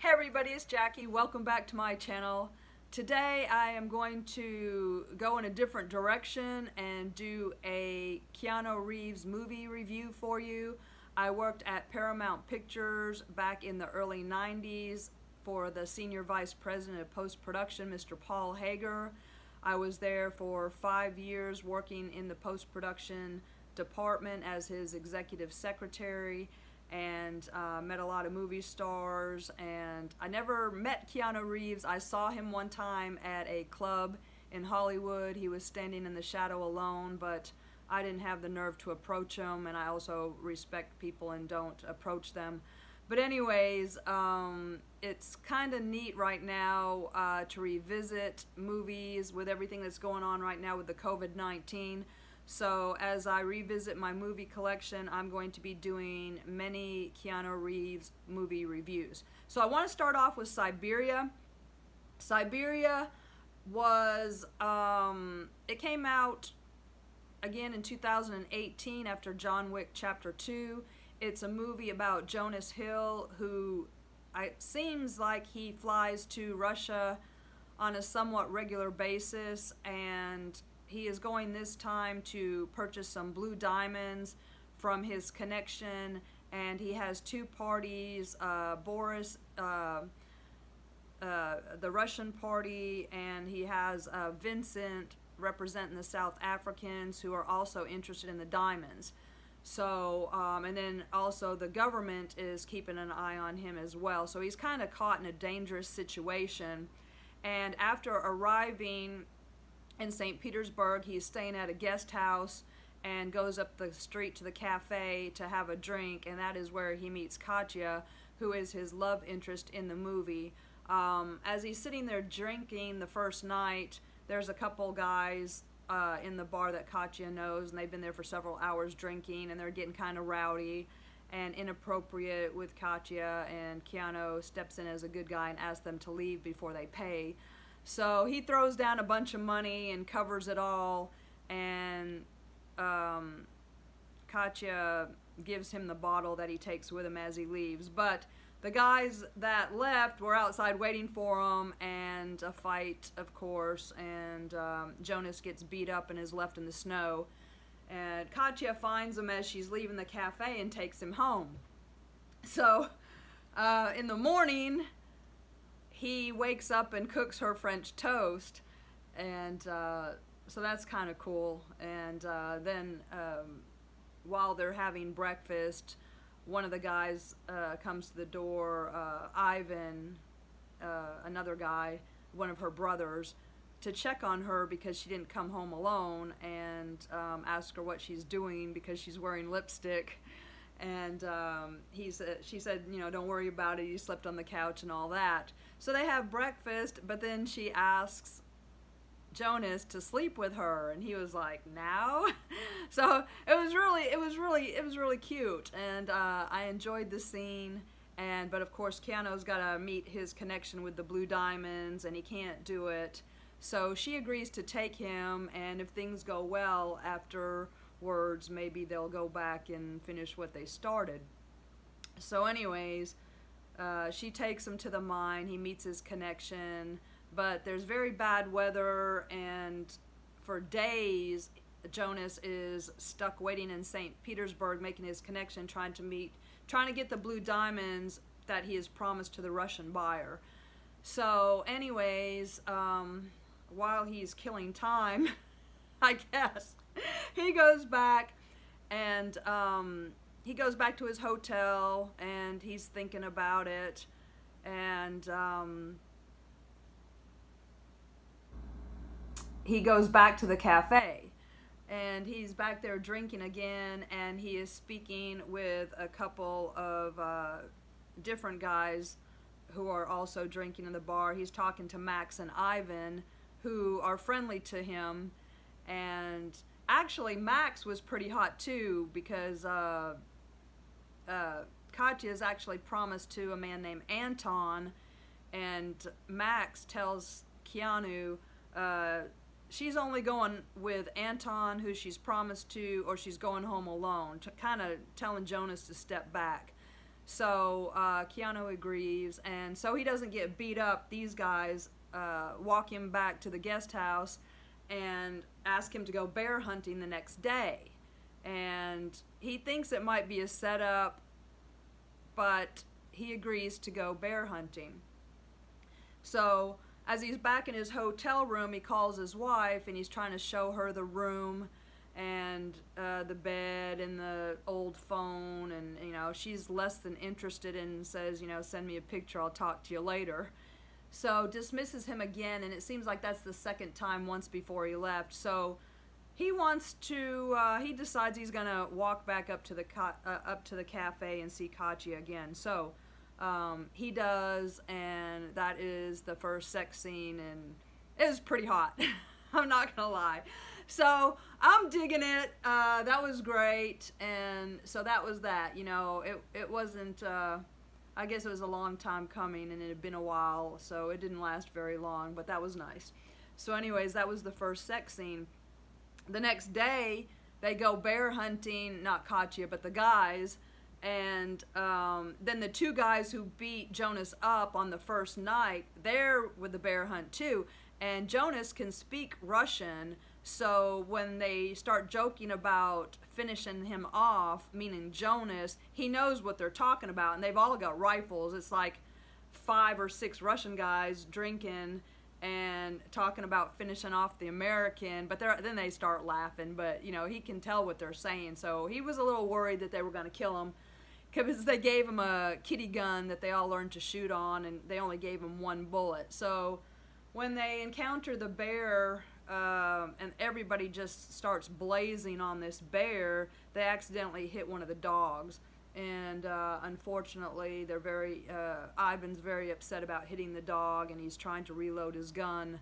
Hey everybody, it's Jackie. Welcome back to my channel. Today I am going to go in a different direction and do a Keanu Reeves movie review for you. I worked at Paramount Pictures back in the early 90s for the Senior Vice President of Post Production, Mr. Paul Hager. I was there for 5 years working in the Post Production Department as his executive secretary, and met a lot of movie stars. And I never met Keanu Reeves. I saw him one time at a club in Hollywood. He was standing in the shadow alone, but I didn't have the nerve to approach him, and I also respect people and don't approach them. But anyways, it's kind of neat right now to revisit movies with everything that's going on right now with the COVID-19. So as I revisit my movie collection, I'm going to be doing many Keanu Reeves movie reviews. So I want to start off with Siberia. Siberia was, it came out again in 2018 after John Wick Chapter 2. It's a movie about Jonas Hill, who seems like he flies to Russia on a somewhat regular basis, and he is going this time to purchase some blue diamonds from his connection, and he has two parties, Boris, the Russian party, and he has Vincent representing the South Africans who are also interested in the diamonds. So, and then also the government is keeping an eye on him as well. So he's kind of caught in a dangerous situation. And after arriving in St. Petersburg, he's staying at a guest house and goes up the street to the cafe to have a drink, and that is where he meets Katya, who is his love interest in the movie. As he's sitting there drinking the first night, there's a couple guys in the bar that Katya knows, and they've been there for several hours drinking, and they're getting kind of rowdy and inappropriate with Katya, and Keanu steps in as a good guy and asks them to leave before they pay. So he throws down a bunch of money and covers it all, and Katya gives him the bottle that he takes with him as he leaves. But the guys that left were outside waiting for him, and a fight, of course, and Jonas gets beat up and is left in the snow. And Katya finds him as she's leaving the cafe and takes him home. So in the morning, he wakes up and cooks her French toast, and so that's kind of cool. And then while they're having breakfast, one of the guys comes to the door, Ivan, another guy, one of her brothers, to check on her because she didn't come home alone, and ask her what she's doing because she's wearing lipstick. And she said, you know, don't worry about it, you slept on the couch and all that. So they have breakfast, but then she asks Jonas to sleep with her, and he was like, now? So it was really cute, and I enjoyed the scene. But of course Keanu's got to meet his connection with the blue diamonds, and he can't do it. So she agrees to take him, and if things go well afterwards, maybe they'll go back and finish what they started. So anyways, she takes him to the mine. He meets his connection, but there's very bad weather, and for days Jonas is stuck waiting in St. Petersburg, making his connection, trying to get the blue diamonds that he has promised to the Russian buyer. So anyways, while he's killing time, I guess, he goes back, and he goes back to his hotel, and he's thinking about it, and he goes back to the cafe, and he's back there drinking again, and he is speaking with a couple of different guys who are also drinking in the bar. He's talking to Max and Ivan, who are friendly to him, and actually Max was pretty hot too, because Katya is actually promised to a man named Anton, and Max tells Keanu she's only going with Anton, who she's promised to, or she's going home alone, kind of telling Jonas to step back. So Keanu agrees, and so he doesn't get beat up, these guys walk him back to the guest house and ask him to go bear hunting the next day. And he thinks it might be a setup, but he agrees to go bear hunting. So as he's back in his hotel room, he calls his wife and he's trying to show her the room and the bed and the old phone, and she's less than interested and says, send me a picture, I'll talk to you later. So dismisses him again, and it seems like that's the second time once before he left. So he wants to, he decides he's gonna walk back up to the cafe and see Katya again. So he does, and that is the first sex scene, and it was pretty hot. I'm not gonna lie. So I'm digging it. That was great, and so that was that. It wasn't. I guess it was a long time coming, and it had been a while, so it didn't last very long. But that was nice. So, anyways, that was the first sex scene. The next day, they go bear hunting. Not Katya, but the guys. And then the two guys who beat Jonas up on the first night, they're with the bear hunt too. And Jonas can speak Russian, so when they start joking about finishing him off, meaning Jonas, he knows what they're talking about, and they've all got rifles. It's like 5 or 6 Russian guys drinking and talking about finishing off the American, but then they start laughing, but he can tell what they're saying. So he was a little worried that they were going to kill him, because they gave him a kitty gun that they all learned to shoot on, and they only gave him 1 bullet. So when they encounter the bear, and everybody just starts blazing on this bear, they accidentally hit one of the dogs. And unfortunately, Ivan's very upset about hitting the dog, and he's trying to reload his gun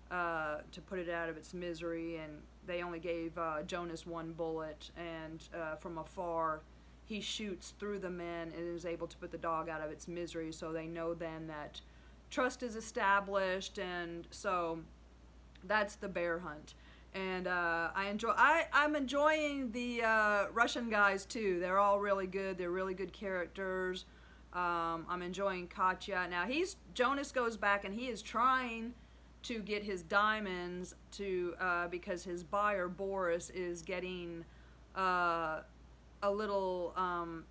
to put it out of its misery. And they only gave Jonas 1 bullet, and from afar, he shoots through the men and is able to put the dog out of its misery. So they know then that trust is established, and so that's the bear hunt. And I'm enjoying the Russian guys too. They're all really good. They're really good characters. I'm enjoying Katya. Now Jonas goes back and he is trying to get his diamonds to because his buyer Boris is getting a little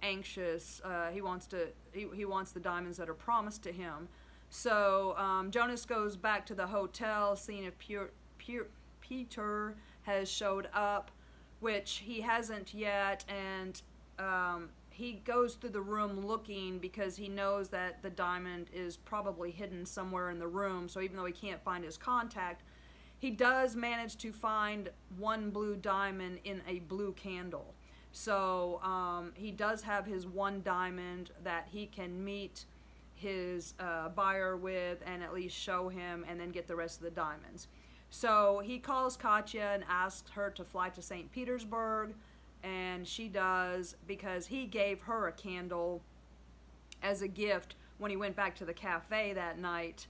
anxious. He wants the diamonds that are promised to him. So Jonas goes back to the hotel, seeing if Peter has showed up, which he hasn't yet, and he goes through the room looking because he knows that the diamond is probably hidden somewhere in the room. So even though he can't find his contact, he does manage to find 1 blue diamond in a blue candle. So he does have his 1 diamond that he can meet his buyer with and at least show him, and then get the rest of the diamonds. So he calls Katya and asks her to fly to St. Petersburg, and she does, because he gave her a candle as a gift when he went back to the cafe that night.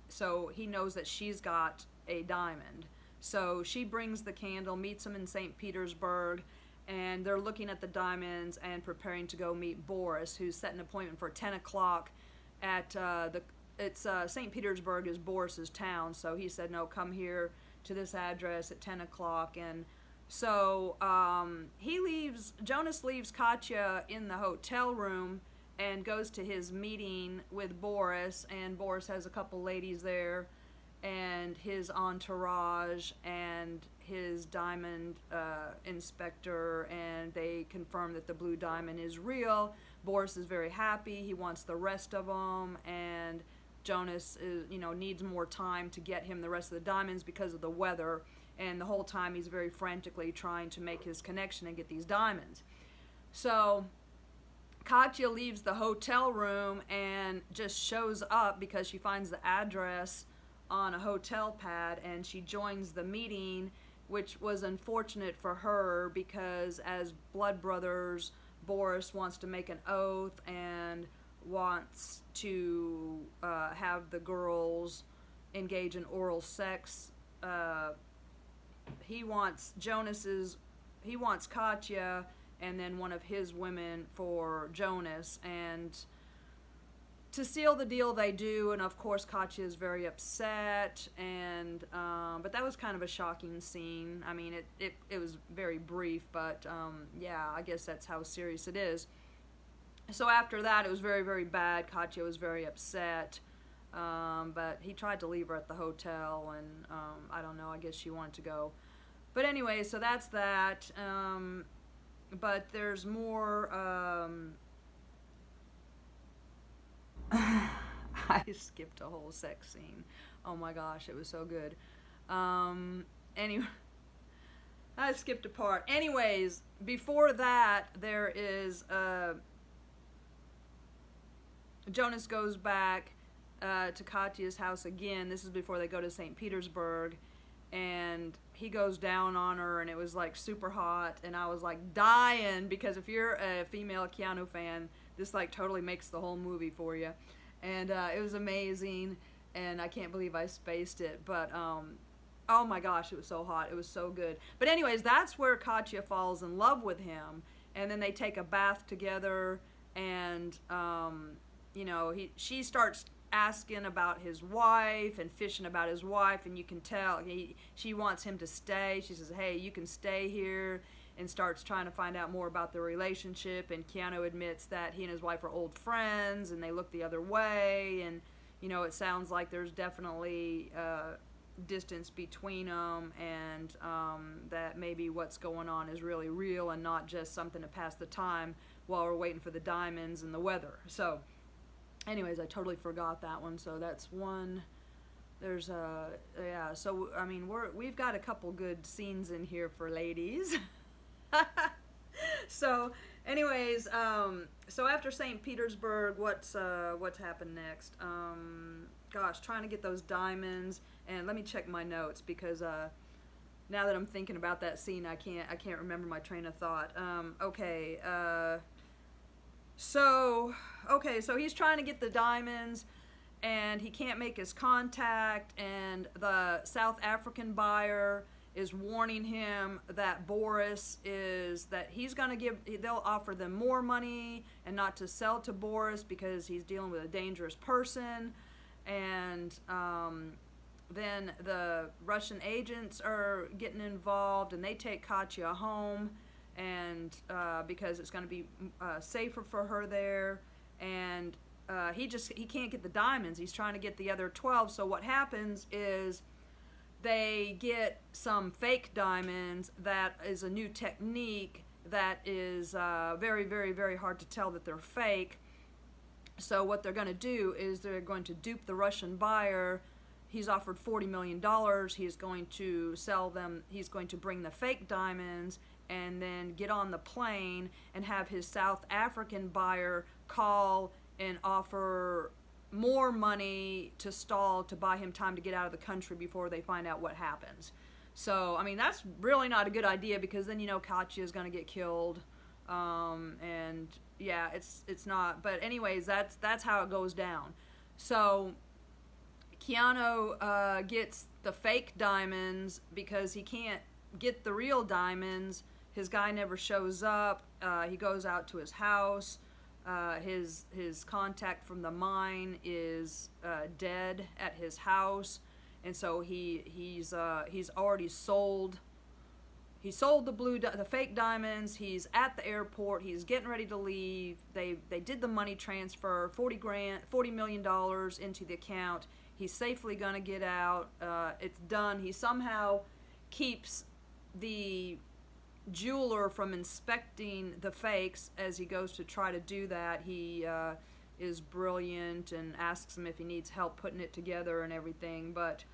So he knows that she's got a diamond. So she brings the candle, meets him in St. Petersburg, and they're looking at the diamonds and preparing to go meet Boris, who's set an appointment for 10 o'clock at St. Petersburg is Boris's town, so he said, no, come here to this address at 10 o'clock. And so Jonas leaves Katya in the hotel room and goes to his meeting with Boris, and Boris has a couple ladies there, and his entourage, and his diamond inspector, and they confirm that the blue diamond is real. Boris is very happy. He wants the rest of them, and Jonas needs more time to get him the rest of the diamonds because of the weather, and the whole time he's very frantically trying to make his connection and get these diamonds. So Katya leaves the hotel room and just shows up because she finds the address on a hotel pad, and she joins the meeting, which was unfortunate for her because as blood brothers, Boris wants to make an oath and wants to have the girls engage in oral sex. He wants Katya and then one of his women for Jonas. And to seal the deal, they do, and of course Katya is very upset, and but that was kind of a shocking scene. I mean, it was very brief, but yeah, I guess that's how serious it is. So after that, it was very, very bad. Katya was very upset, but he tried to leave her at the hotel, and I don't know, I guess she wanted to go. But anyway, so that's that. But there's more. I skipped a whole sex scene. Oh my gosh, it was so good. Anyway, I skipped a part. Anyways, before that, there is Jonas goes back to Katya's house again. This is before they go to St. Petersburg, and he goes down on her, and it was like super hot, and I was like dying, because if you're a female Keanu fan, this like totally makes the whole movie for you. And it was amazing, and I can't believe I spaced it, but oh my gosh, it was so hot. It was so good. But anyways, that's where Katya falls in love with him, and then they take a bath together, and you know, she starts asking about his wife and fishing about his wife, and you can tell she wants him to stay. She says, hey, you can stay here, and starts trying to find out more about the relationship. And Keanu admits that he and his wife are old friends, and they look the other way, and you know, it sounds like there's definitely distance between them, and that maybe what's going on is really real and not just something to pass the time while we're waiting for the diamonds and the weather. So anyways, I totally forgot that one. So that's one. There's yeah, so I mean, we've got a couple good scenes in here for ladies. So anyways, so after St. Petersburg, what's happened next? Gosh, trying to get those diamonds, and let me check my notes, because now that I'm thinking about that scene, I can't remember my train of thought. So he's trying to get the diamonds, and he can't make his contact, and the South African buyer is warning him that they'll offer them more money and not to sell to Boris because he's dealing with a dangerous person. And then the Russian agents are getting involved, and they take Katya home, and because it's going to be safer for her there. And he can't get the diamonds. He's trying to get the other 12. So what happens is they get some fake diamonds. That is a new technique that is very, very, very hard to tell that they're fake. So what they're going to do is they're going to dupe the Russian buyer. He's offered $40 million. He's going to sell them. He's going to bring the fake diamonds and then get on the plane and have his South African buyer call and offer more money to stall, to buy him time to get out of the country before they find out what happens. So, I mean, that's really not a good idea, because then, you know, Katya is going to get killed. And yeah, it's not. But anyways, that's how it goes down. So Keanu gets the fake diamonds because he can't get the real diamonds. His guy never shows up. He goes out to his house. His contact from the mine is dead at his house, and so he's already sold. He sold the fake diamonds. He's at the airport. He's getting ready to leave. They did the money transfer, $40 million into the account. He's safely gonna get out. It's done. He somehow keeps the jeweler from inspecting the fakes as he goes to try to do that. He is brilliant and asks him if he needs help putting it together and everything. But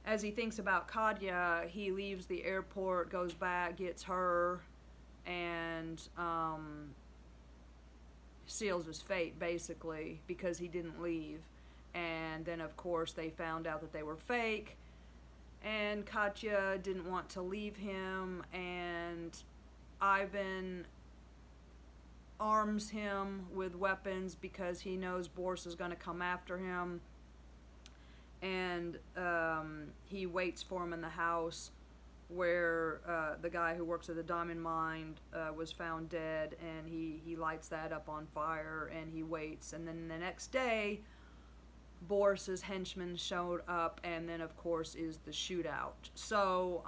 as he thinks about Katya, he leaves the airport, goes back, gets her, and seals his fate, basically, because he didn't leave. And then, of course, they found out that they were fake, and Katya didn't want to leave him, and Ivan arms him with weapons because he knows Boris is going to come after him. And he waits for him in the house where the guy who works at the diamond mine was found dead, and he lights that up on fire, and he waits, and then the next day Boris's henchmen showed up, and then of course is the shootout. So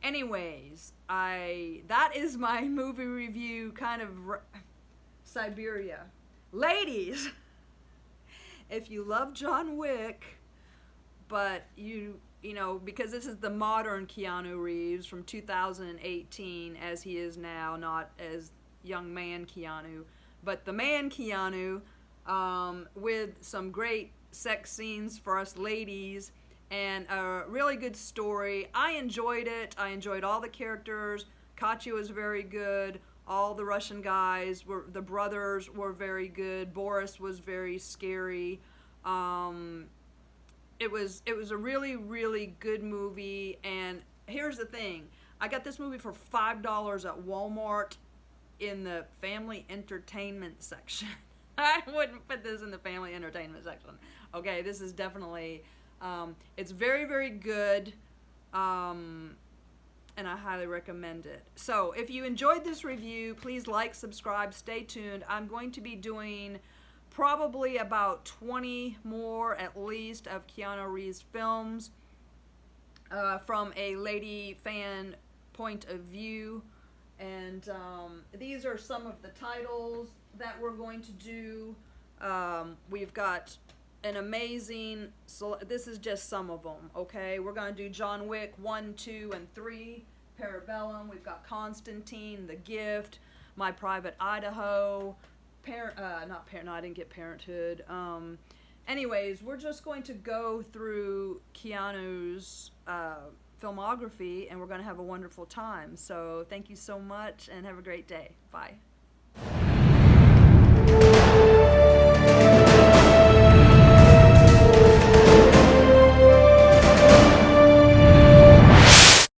anyways, that is my movie review, kind of Siberia. Ladies, if you love John Wick, but you know, because this is the modern Keanu Reeves from 2018 as he is now, not as young man Keanu, but the man Keanu, with some great sex scenes for us ladies, and a really good story. I enjoyed it. I enjoyed all the characters. Katya was very good. All the Russian guys the brothers were very good. Boris was very scary. It was a really, really good movie. And here's the thing. I got this movie for $5 at Walmart in the family entertainment section. I wouldn't put this in the family entertainment section. Okay, this is definitely, it's very, very good. And I highly recommend it. So if you enjoyed this review, please like, subscribe, stay tuned. I'm going to be doing probably about 20 more at least of Keanu Reeves films from a lady fan point of view. And these are some of the titles that we're going to do. We've got an amazing, so this is just some of them, okay? We're going to do John Wick 1, 2, and 3, Parabellum. We've got Constantine, The Gift, My Private Idaho, I didn't get Parenthood. Anyways, we're just going to go through Keanu's filmography, and we're going to have a wonderful time. So thank you so much, and have a great day. Bye.